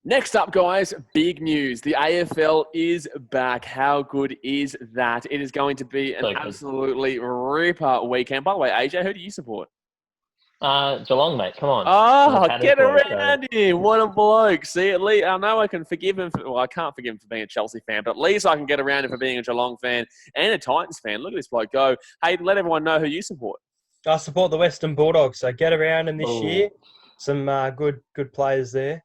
Next up, guys, big news. The AFL is back. How good is that? It is going to be an absolutely ripper weekend. By the way, AJ, who do you support? Geelong, mate. Come on. Oh, get around here. What a bloke. See, at least I know I can forgive him. I can't forgive him for being a Chelsea fan, but at least I can get around him for being a Geelong fan and a Titans fan. Look at this bloke go. Hey, let everyone know who you support. I support the Western Bulldogs, so get around them this year. Some good players there.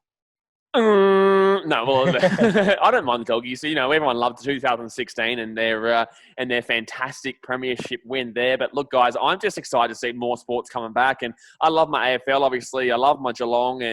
No, well, I don't mind the Doggies. So, everyone loved 2016 and their fantastic premiership win there. But look, guys, I'm just excited to see more sports coming back. And I love my AFL, obviously. I love my Geelong.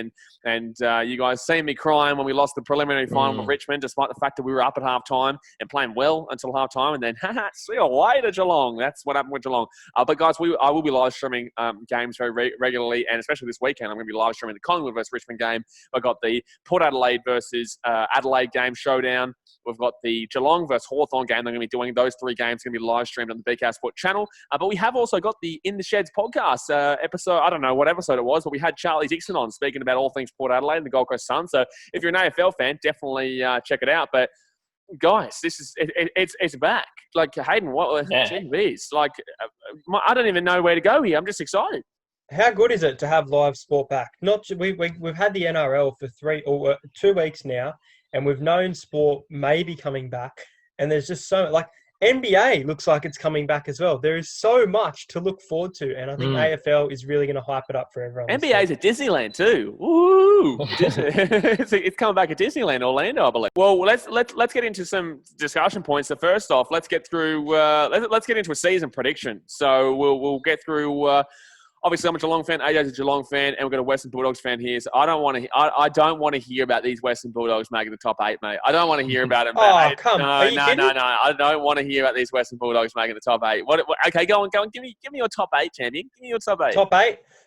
And you guys see me crying when we lost the preliminary final with Richmond, despite the fact that we were up at halftime and playing well until halftime. And then, see you later, Geelong. That's what happened with Geelong. But, guys, I will be live streaming games very regularly. And especially this weekend, I'm going to be live streaming the Collingwood versus Richmond game. I've got the Port Adelaide versus Adelaide game showdown. We've got the Geelong versus Hawthorn game. They're going to be doing those three games. Going to be live streamed on the BK Sport channel. But we have also got the In the Sheds podcast episode. I don't know what episode it was, but we had Charlie Dixon on speaking about all things Port Adelaide and the Gold Coast Suns. So if you're an AFL fan, definitely check it out. But guys, this is it's back. Like Hayden, geez, like I don't even know where to go here. I'm just excited. How good is it to have live sport back? We've had the NRL for 2 weeks now, and we've known sport may be coming back. And there's just NBA looks like it's coming back as well. There is so much to look forward to, and I think AFL is really going to hype it up for everyone. NBA's at Disneyland too. Woo! It's coming back at Disneyland, Orlando, I believe. Well, let's get into some discussion points. So first off, let's get through. Let's get into a season prediction. So we'll get through. Obviously, I'm a Geelong fan. AJ's a Geelong fan, and we've got a Western Bulldogs fan here. So I don't want to hear about these Western Bulldogs making the top 8, mate. I don't want to hear about it. No. I don't want to hear about these Western Bulldogs making the top 8. Okay, go on. Give me your top 8, champion. Give me your top 8.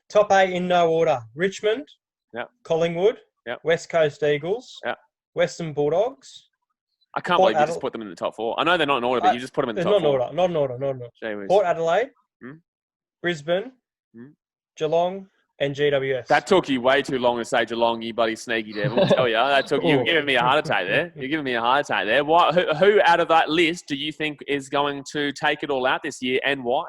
Top 8 in no order. Richmond. Yep. Collingwood. Yep. West Coast Eagles. Yep. Western Bulldogs. I can't believe you just put them in the top 4. I know they're not in order, but you just put them in the top 4. Not in order. Port Adelaide. Brisbane. Geelong and GWS. That took you way too long to say Geelong, you bloody sneaky devil. I'll tell you, you're giving me a heart attack there. Who out of that list do you think is going to take it all out this year, and why?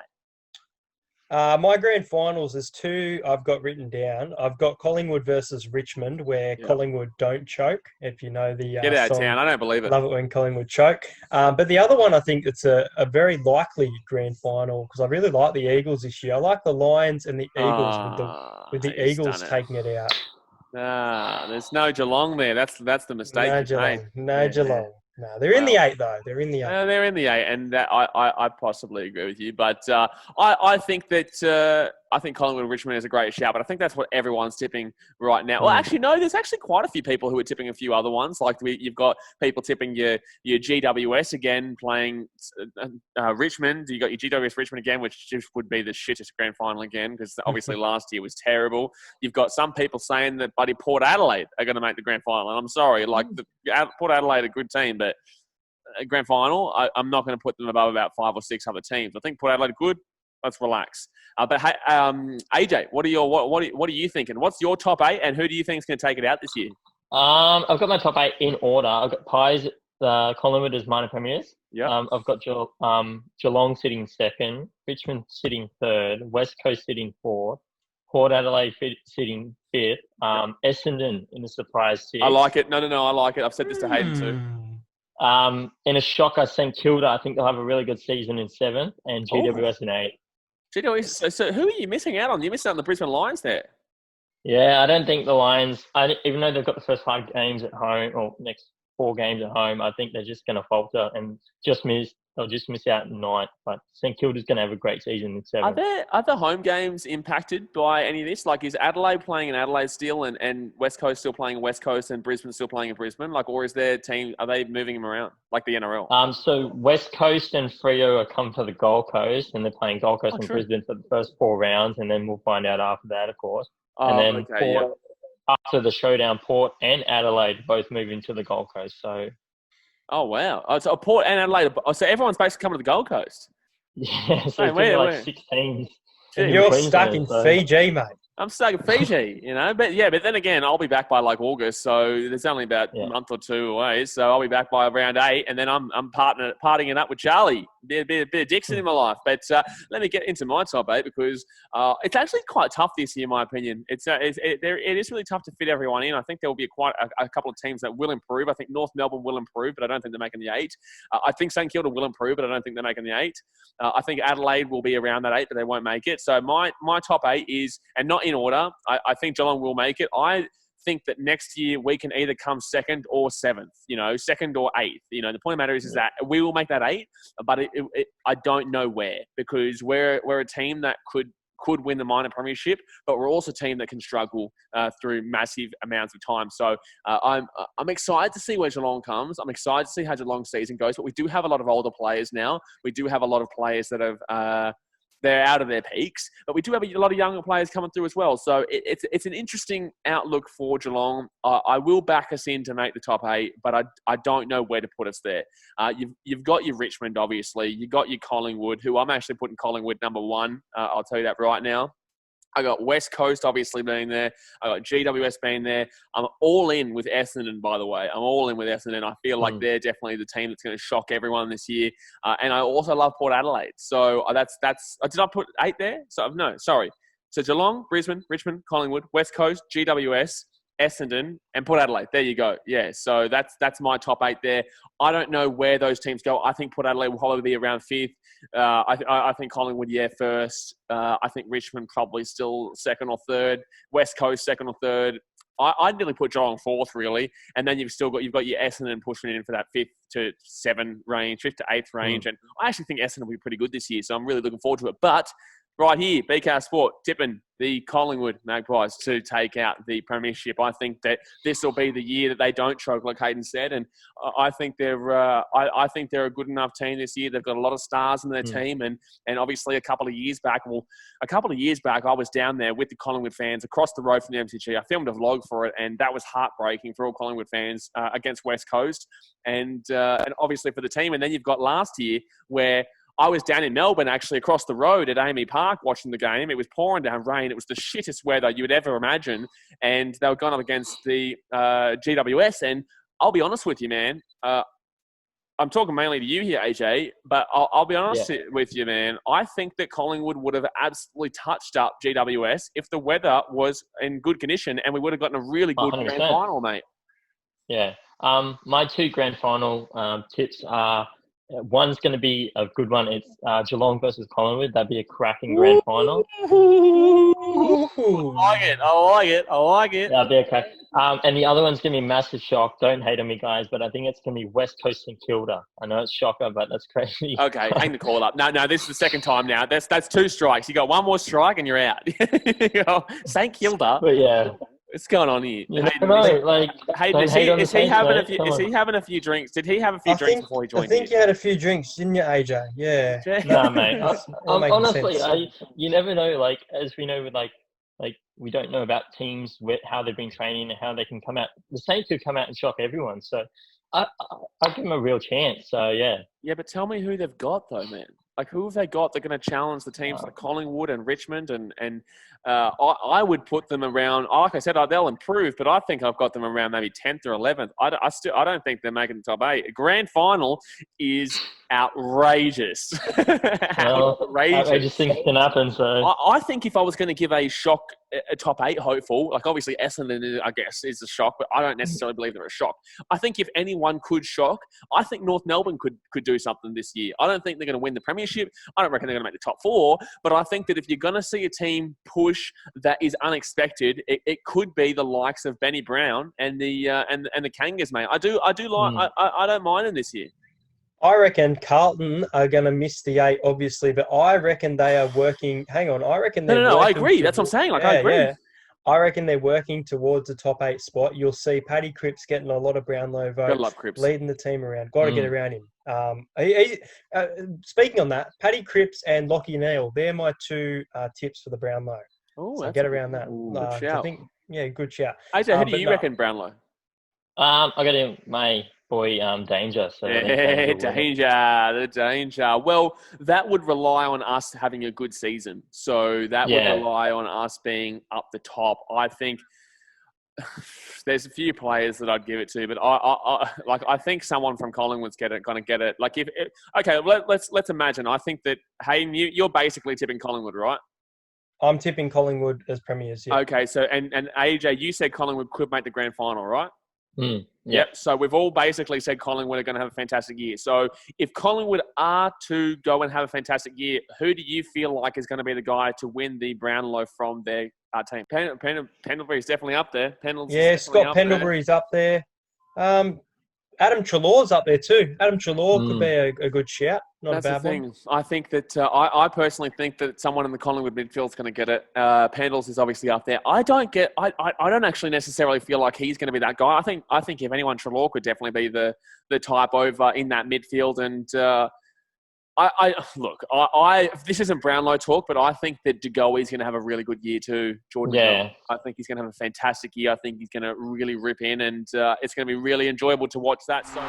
My grand finals is 2 I've got written down. I've got Collingwood versus Richmond, where Collingwood don't choke, if you know the Get out of town. I don't believe it. Love it when Collingwood choke. But the other one, I think it's a very likely grand final, because I really like the Eagles this year. I like the Lions and the Eagles with the Eagles taking it out. There's no Geelong there. That's the mistake. No Geelong. No, they're in the 8 though. They're in the 8. They're in the 8, and I possibly agree with you. But I think that I think Collingwood and Richmond is a great shout. But I think that's what everyone's tipping right now. Well, actually, no. There's actually quite a few people who are tipping a few other ones. Like you've got people tipping your GWS again, playing Richmond. You got your GWS Richmond again, which just would be the shittest grand final again, because obviously last year was terrible. You've got some people saying that bloody Port Adelaide are going to make the grand final, and I'm sorry, Port Adelaide are a good team, but a grand final, I'm not going to put them above about 5 or 6 other teams. I think Port Adelaide are good. Let's relax. But hey, AJ, what are you thinking? What's your top 8, and who do you think is going to take it out this year? I've got my top 8 in order. I've got Pies, Collingwood as minor premiers. Yeah. I've got Geelong sitting 2nd, Richmond sitting 3rd, West Coast sitting 4th, Port Adelaide sitting 5th, Essendon in a surprise 6th. I like it. No, I like it. I've said this to Hayden too. In a shocker, St Kilda, I think they'll have a really good season in 7th, and GWS in 8th. So who are you missing out on? You're missing out on the Brisbane Lions there. Yeah, I don't think the Lions, even though they've got the first 5 games at home, or next 4 games at home, I think they're just going to falter and they'll just miss out in 9th. But St Kilda's going to have a great season in 7th. Are the home games impacted by any of this? Like, is Adelaide playing in Adelaide still, and West Coast still playing in West Coast, and Brisbane still playing in Brisbane? Like, or is their team, are they moving them around like the NRL? So West Coast and Freo are come to the Gold Coast, and they're playing Gold Coast and Brisbane for the first 4 rounds, and then we'll find out after that, of course. And then after the showdown, Port and Adelaide both move into the Gold Coast. So. Oh, wow. So Port and Adelaide. So everyone's basically coming to the Gold Coast. Yeah, so it's like 6 teams. And you're stuck in Fiji, mate. I'm stuck at Fiji, but then again, I'll be back by like August, so there's only about a month or two away. So I'll be back by around 8, and then I'm partying it up with Charlie. Be a bit of Dixon in my life. But let me get into my top 8 because it's actually quite tough this year, in my opinion. It is really tough to fit everyone in. I think there will be quite a couple of teams that will improve. I think North Melbourne will improve, but I don't think they're making the 8. I think St Kilda will improve, but I don't think they're making the 8. I think Adelaide will be around that 8, but they won't make it. So my top 8 is, and not in order, I think Geelong will make it. I think that next year we can either come 2nd or 7th, 2nd or 8th. The point of the matter is that we will make that 8, but I don't know where, because we're a team that could win the minor premiership, but we're also a team that can struggle through massive amounts of time. So I'm excited to see where Geelong comes. I'm excited to see how Geelong's season goes, but we do have a lot of older players now. We do have a lot of players that have they're out of their peaks, but we do have a lot of younger players coming through as well. So it's an interesting outlook for Geelong. I will back us in to make the top 8, but I don't know where to put us there. You've got your Richmond, obviously. You've got your Collingwood, who I'm actually putting Collingwood number 1. I'll tell you that right now. I got West Coast obviously being there. I got GWS being there. I'm all in with Essendon, by the way. I'm all in with Essendon. I feel like they're definitely the team that's going to shock everyone this year. And I also love Port Adelaide. So that's. Did I put 8 there? So no, sorry. So Geelong, Brisbane, Richmond, Collingwood, West Coast, GWS, Essendon, and Port Adelaide. There you go. Yeah, so that's my top 8 there. I don't know where those teams go. I think Port Adelaide will probably be around 5th. I think Collingwood, first. I think Richmond probably still 2nd or 3rd. West Coast 2nd or 3rd. I'd nearly put Geelong 4th, really. And then you've got your Essendon pushing in for that 5th to 7th range, 5th to 8th range. And I actually think Essendon will be pretty good this year, so I'm really looking forward to it. But right here, BK Sport, tipping the Collingwood Magpies to take out the premiership. I think that this will be the year that they don't choke, like Hayden said, and I think they're a good enough team this year. They've got a lot of stars in their team, and obviously a couple of years back, I was down there with the Collingwood fans across the road from the MCG. I filmed a vlog for it, and that was heartbreaking for all Collingwood fans against West Coast, and obviously for the team. And then you've got last year where I was down in Melbourne, actually, across the road at Amy Park watching the game. It was pouring down rain. It was the shittest weather you would ever imagine. And they were going up against the GWS. And I'll be honest with you, man. I'm talking mainly to you here, AJ, but I'll be honest with you, man. I think that Collingwood would have absolutely touched up GWS if the weather was in good condition, and we would have gotten a really good 100%. grand final, mate. Yeah. My 2 grand final tips are, one's going to be a good one. It's Geelong versus Collingwood. That'd be a cracking grand final. I like it. That'd be okay. And the other one's going to be a massive shock. Don't hate on me, guys, but I think it's going to be West Coast and Kilda. I know it's shocker, but that's crazy. Okay, hang the call up. No, this is the second time now. That's 2 strikes. You got one more strike and you're out. St Kilda. But yeah. What's going on here? You never know. Like, is he having a few drinks? Did he have a few drinks before he joined? I think you had a few drinks, didn't you, AJ? Yeah. No, mate. Honestly, you never know. Like, as we know, with like we don't know about teams with how they've been training and how they can come out. The Saints could come out and shock everyone. So I give them a real chance. So yeah. Yeah, but tell me who they've got though, man. Like, who have they got? They're going to challenge the teams like Collingwood and Richmond, and I would put them around. Like I said, they'll improve, but I think I've got them around maybe 10th or 11th. I don't think they're making the top 8. A grand final is outrageous. Outrageous things can happen. So I think if I was going to give a shock, a top 8 hopeful, like obviously Essendon, I guess, is a shock, but I don't necessarily believe they're a shock. I think if anyone could shock, I think North Melbourne could do something this year. I don't think they're going to win the premiership. I don't reckon they're going to make the top 4, but I think that if you're going to see a team push that is unexpected, it could be the likes of Benny Brown and the Kangas, mate. I do like. I don't mind them this year. I reckon Carlton are going to miss the 8, obviously, but I reckon they are working. Hang on, I reckon they're. No, I agree. That's what I'm saying. I agree. Yeah. I reckon they're working towards the top 8 spot. You'll see Paddy Cripps getting a lot of Brownlow votes, leading the team around. Got to get around him. Speaking on that, Paddy Cripps and Lachie Neale, they're my 2 tips for the Brownlow. Oh, so get around that. Good shout. I think, good shout. AJ, who do you reckon Brownlow? I got him. My boy Danger. So yeah, the danger. Well, that would rely on us having a good season. So that would rely on us being up the top. I think there's a few players that I'd give it to, but I think someone from Collingwood's going to get it. Like let's imagine. I think that Hayden, you're basically tipping Collingwood, right? I'm tipping Collingwood as premiers. Yeah. Okay, so and AJ, you said Collingwood could make the grand final, right? Yep. So we've all basically said Collingwood are going to have a fantastic year. So if Collingwood are to go and have a fantastic year, who do you feel like is going to be the guy to win the Brownlow from their team? Pendlebury is definitely up there. Scott Pendlebury's up there. Adam Treloar's up there too. Adam Treloar could be a good shout. Not a bad one. I think that I personally think that someone in the Collingwood midfield is going to get it. Pendles is obviously up there. I don't actually necessarily feel like he's going to be that guy. I think if anyone, Treloar could definitely be the type over in that midfield. And this isn't Brownlow talk, but I think that De Goey's going to have a really good year too. Jordan Hill. I think he's going to have a fantastic year. I think he's going to really rip in, and it's going to be really enjoyable to watch that. So.